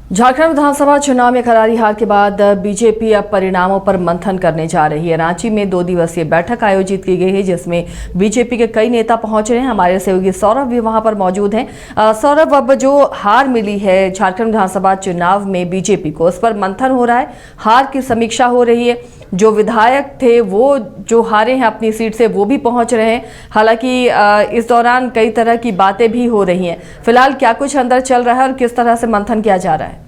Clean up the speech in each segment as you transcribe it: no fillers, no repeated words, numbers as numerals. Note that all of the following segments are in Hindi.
झारखंड विधानसभा चुनाव में करारी हार के बाद बीजेपी अब परिणामों पर मंथन करने जा रही है। रांची में 2 दिवसीय बैठक आयोजित की गई है जिसमें बीजेपी के कई नेता पहुंच रहे हैं। हमारे सहयोगी सौरभ भी वहां पर मौजूद हैं। सौरभ, अब जो हार मिली है झारखंड विधानसभा चुनाव में बीजेपी को, उस पर मंथन हो रहा है, हार की समीक्षा हो रही है। जो विधायक थे वो जो हारे हैं अपनी सीट से वो भी पहुंच रहे हैं। हालांकि इस दौरान कई तरह की बातें भी हो रही हैं। फिलहाल क्या कुछ अंदर चल रहा है और किस तरह से मंथन किया जा रहा है?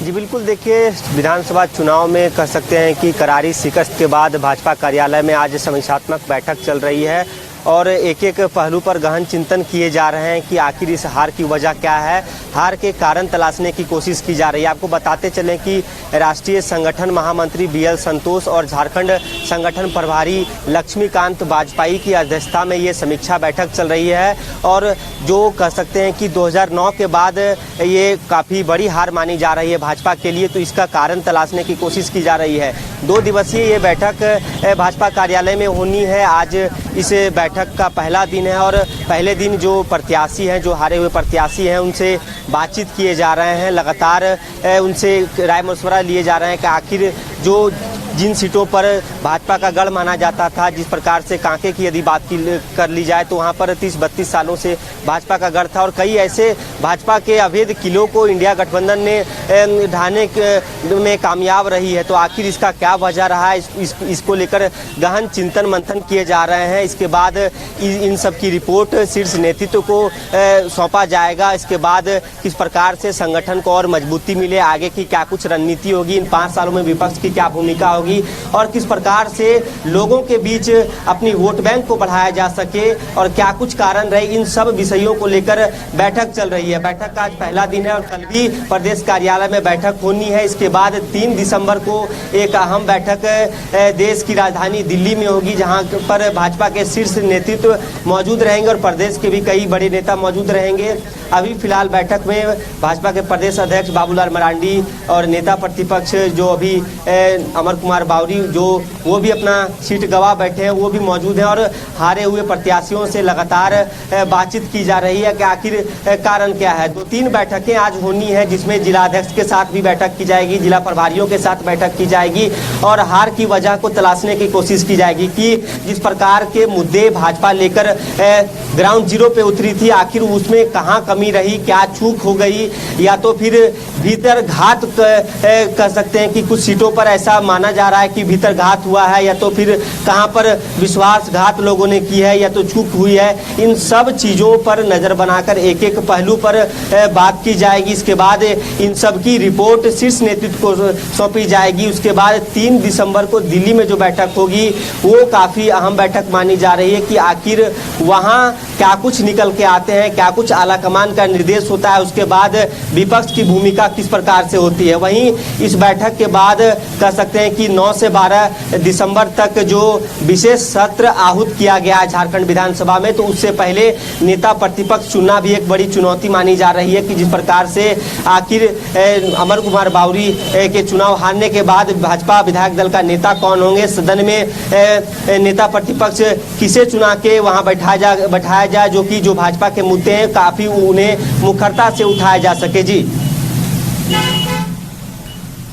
जी बिल्कुल, देखिए विधानसभा चुनाव में कह सकते हैं कि करारी शिकस्त के बाद भाजपा कार्यालय में आज समीक्षात्मक बैठक चल रही है और एक एक पहलू पर गहन चिंतन किए जा रहे हैं कि आखिर इस हार की वजह क्या है। हार के कारण तलाशने की कोशिश की जा रही है। आपको बताते चलें कि राष्ट्रीय संगठन महामंत्री BL संतोष और झारखंड संगठन प्रभारी लक्ष्मीकांत वाजपेयी की अध्यक्षता में ये समीक्षा बैठक चल रही है और जो कह सकते हैं कि 2009 के बाद ये काफ़ी बड़ी हार मानी जा रही है भाजपा के लिए, तो इसका कारण तलाशने की कोशिश की जा रही है। 2 दिवसीय ये बैठक भाजपा कार्यालय में होनी है। आज इस बैठक का पहला दिन है और पहले दिन जो प्रत्याशी हैं, जो हारे हुए प्रत्याशी हैं, उनसे बातचीत किए जा रहे हैं। लगातार उनसे राय मशवरा लिए जा रहे हैं कि आखिर जो जिन सीटों पर भाजपा का गढ़ माना जाता था, जिस प्रकार से कांके की यदि बात कर ली जाए तो वहाँ पर 30-32 सालों से भाजपा का गढ़ था और कई ऐसे भाजपा के अवैध किलों को इंडिया गठबंधन ने ढाने में कामयाब रही है। तो आखिर इसका क्या वजह रहा है, इसको लेकर गहन चिंतन मंथन किए जा रहे हैं। इसके बाद इन सब की रिपोर्ट शीर्ष नेतृत्व को सौंपा जाएगा। इसके बाद किस प्रकार से संगठन को और मजबूती मिले, आगे की क्या कुछ रणनीति होगी, इन 5 सालों में विपक्ष की क्या भूमिका होगी और किस प्रकार से लोगों के बीच अपनी वोट बैंक को बढ़ाया जा सके और क्या कुछ कारण रहे, इन सब विषयों को लेकर बैठक चल रही है। बैठक का आज पहला दिन है और कल भी प्रदेश कार्यालय में बैठक होनी है। इसके बाद 3 दिसंबर को एक अहम बैठक देश की राजधानी दिल्ली में होगी, जहां पर भाजपा के शीर्ष नेतृत्व मौजूद रहेंगे और प्रदेश के भी कई बड़े नेता मौजूद रहेंगे। अभी फिलहाल बैठक में भाजपा के प्रदेश अध्यक्ष बाबूलाल मरांडी और नेता प्रतिपक्ष जो अभी अमर कुमार बावरी जो वो भी अपना सीट गंवा बैठे हैं, वो भी मौजूद हैं और हारे हुए प्रत्याशियों से लगातार बातचीत की जा रही है कि आखिर कारण क्या है। 2-3 बैठकें आज होनी है जिसमें जिलाध्यक्ष के साथ भी बैठक की जाएगी, जिला प्रभारियों के साथ बैठक की जाएगी और हार की वजह को तलाशने की कोशिश की जाएगी कि जिस प्रकार के मुद्दे भाजपा लेकर ग्राउंड जीरो पे उतरी थी, आखिर उसमें कहाँ कमी रही, क्या चूक हो गई, या तो फिर भीतर घात कह सकते हैं कि कुछ सीटों पर ऐसा माना जा रहा है कि भीतर घात हुआ है, या तो फिर कहां पर विश्वासघात लोगों ने की है या तो चूक हुई है। इन सब चीजों पर नजर बनाकर एक एक पहलू पर बात की जाएगी। इसके बाद इन सब की रिपोर्ट शीर्ष नेतृत्व को सौंपी जाएगी। उसके बाद 3 दिसंबर को दिल्ली में जो बैठक होगी वो काफी अहम बैठक मानी जा रही है कि आखिर वहां क्या कुछ निकल के आते हैं, क्या कुछ आला कमान का निर्देश होता है, उसके बाद विपक्ष की भूमिका किस प्रकार से होती है। वहीं इस बैठक के बाद कह सकते हैं कि 9 से 12 दिसंबर तक जो विशेष सत्र आहूत किया गया है झारखंड विधानसभा में, तो उससे पहले नेता प्रतिपक्ष चुनना भी एक बड़ी चुनौती मानी जा रही है कि जिस प्रकार से आखिर अमर कुमार बावरी के चुनाव हारने के बाद भाजपा विधायक दल का नेता कौन होंगे, सदन में नेता प्रतिपक्ष किसे चुना के वहां बैठाया जाए जो कि जो भाजपा के मुद्दे हैं काफी उन्हें मुखरता से उठाया जा सके। जी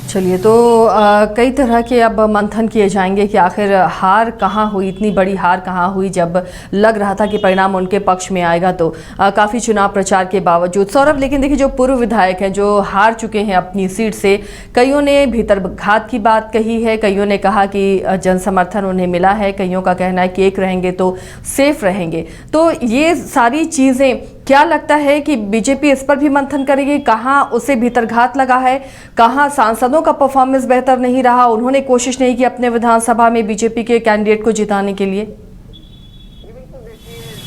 चलिए, तो कई तरह के अब मंथन किए जाएंगे कि आखिर हार कहाँ हुई, इतनी बड़ी हार कहाँ हुई जब लग रहा था कि परिणाम उनके पक्ष में आएगा। तो काफ़ी चुनाव प्रचार के बावजूद सौरभ, लेकिन देखिए जो पूर्व विधायक हैं जो हार चुके हैं अपनी सीट से, कईयों ने भीतर घात की बात कही है, कईयों ने कहा कि जन समर्थन उन्हें मिला है, कईयों का कहना है कि एक रहेंगे तो सेफ रहेंगे। तो ये सारी चीज़ें क्या लगता है कि बीजेपी इस पर भी मंथन करेगी? कहाँ उसे भीतर घात लगा है, कहाँ सांसदों का परफॉर्मेंस बेहतर नहीं रहा, उन्होंने कोशिश नहीं की अपने विधानसभा में बीजेपी के कैंडिडेट को जिताने के लिए?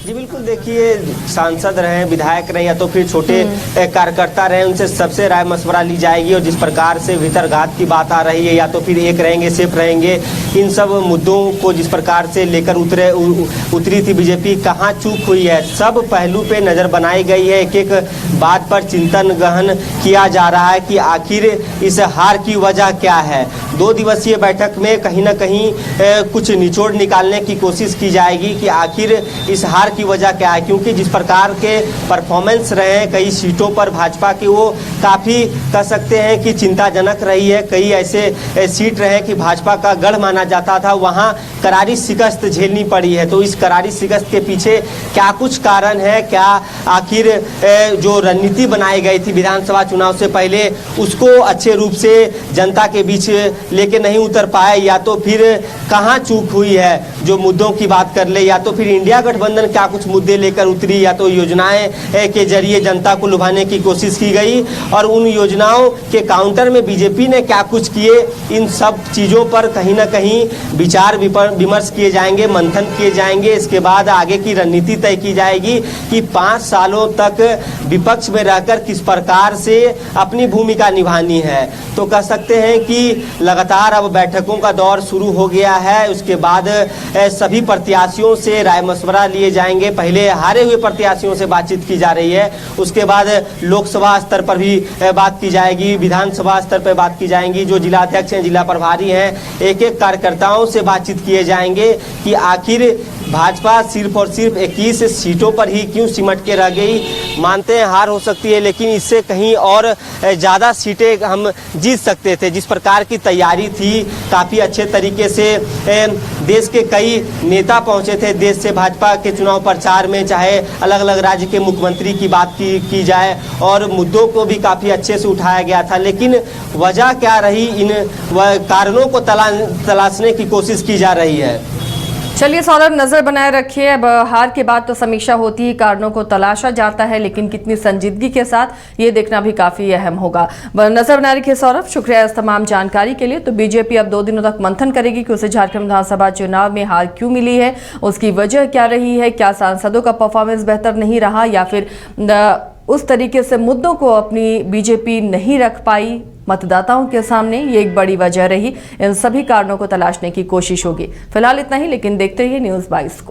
जी बिल्कुल, देखिए सांसद रहे, विधायक रहे या तो फिर छोटे कार्यकर्ता रहे, उनसे सबसे राय मशवरा ली जाएगी और जिस प्रकार से भीतरघात की बात आ रही है, या तो फिर एक रहेंगे सेफ रहेंगे, इन सब मुद्दों को जिस प्रकार से लेकर उतरी थी बीजेपी, कहाँ चूक हुई है, सब पहलू पे नज़र बनाई गई है। एक एक बात पर चिंतन गहन किया जा रहा है कि आखिर इस हार की वजह क्या है। 2 दिवसीय बैठक में कहीं ना कहीं कुछ निचोड़ निकालने की कोशिश की जाएगी कि आखिर इस हार की वजह क्या है, क्योंकि जिस प्रकार के परफॉर्मेंस रहे हैं कई सीटों पर भाजपा की, वो काफ़ी कह सकते हैं कि चिंताजनक रही है। कई ऐसे सीट रहे कि भाजपा का गढ़ माना जाता था, वहाँ करारी शिकस्त झेलनी पड़ी है। तो इस करारी शिकस्त के पीछे क्या कुछ कारण है, क्या आखिर जो रणनीति बनाई गई थी विधानसभा चुनाव से पहले उसको अच्छे रूप से जनता के बीच लेके नहीं उतर पाए, या तो फिर कहाँ चूक हुई है जो मुद्दों की बात कर ले, या तो फिर इंडिया गठबंधन क्या कुछ मुद्दे लेकर उतरी, या तो योजनाएं के जरिए जनता को लुभाने की कोशिश की गई और उन योजनाओं के काउंटर में बीजेपी ने क्या कुछ किए। इन सब चीज़ों पर कहीं ना कहीं विचार विमर्श किए जाएंगे, मंथन किए जाएंगे। इसके बाद आगे की रणनीति तय की जाएगी कि 5 सालों तक विपक्ष में रहकर किस प्रकार से अपनी भूमिका निभानी है। तो कह सकते हैं कि लगातार अब बैठकों का दौर शुरू हो गया है। उसके बाद सभी प्रत्याशियों से राय मशवरा लिए जाएंगे। पहले हारे हुए प्रत्याशियों से बातचीत की जा रही है, उसके बाद लोकसभा स्तर पर भी बात की जाएगी, विधानसभा स्तर पर बात की जाएंगी। जो जिला अध्यक्ष हैं, जिला प्रभारी हैं, एक एक कार्यकर्ताओं से बातचीत किए जाएंगे कि आखिर भाजपा सिर्फ और सिर्फ 21 सीटों पर ही क्यों सिमट के रह गई। मानते हैं हार हो सकती है, लेकिन इससे कहीं और ज़्यादा सीटें हम जीत सकते थे। जिस प्रकार की तैयारी थी, काफ़ी अच्छे तरीके से देश के कई नेता पहुंचे थे देश से भाजपा के चुनाव प्रचार में, चाहे अलग अलग राज्य के मुख्यमंत्री की बात की जाए, और मुद्दों को भी काफ़ी अच्छे से उठाया गया था। लेकिन वजह क्या रही, इन कारणों को तलाशने की कोशिश की जा रही है। चलिए सौरभ, नजर बनाए रखिए। अब हार के बाद तो समीक्षा होती है, कारणों को तलाशा जाता है, लेकिन कितनी संजीदगी के साथ ये देखना भी काफी अहम होगा। नजर बनाए रखिए सौरभ, शुक्रिया इस तमाम जानकारी के लिए। तो बीजेपी अब 2 दिनों तक मंथन करेगी कि उसे झारखंड विधानसभा चुनाव में हार क्यों मिली है, उसकी वजह क्या रही है, क्या सांसदों का परफॉर्मेंस बेहतर नहीं रहा, या फिर उस तरीके से मुद्दों को अपनी बीजेपी नहीं रख पाई मतदाताओं के सामने, ये एक बड़ी वजह रही। इन सभी कारणों को तलाशने की कोशिश होगी। फिलहाल इतना ही, लेकिन देखते रहिए न्यूज़ 22 को।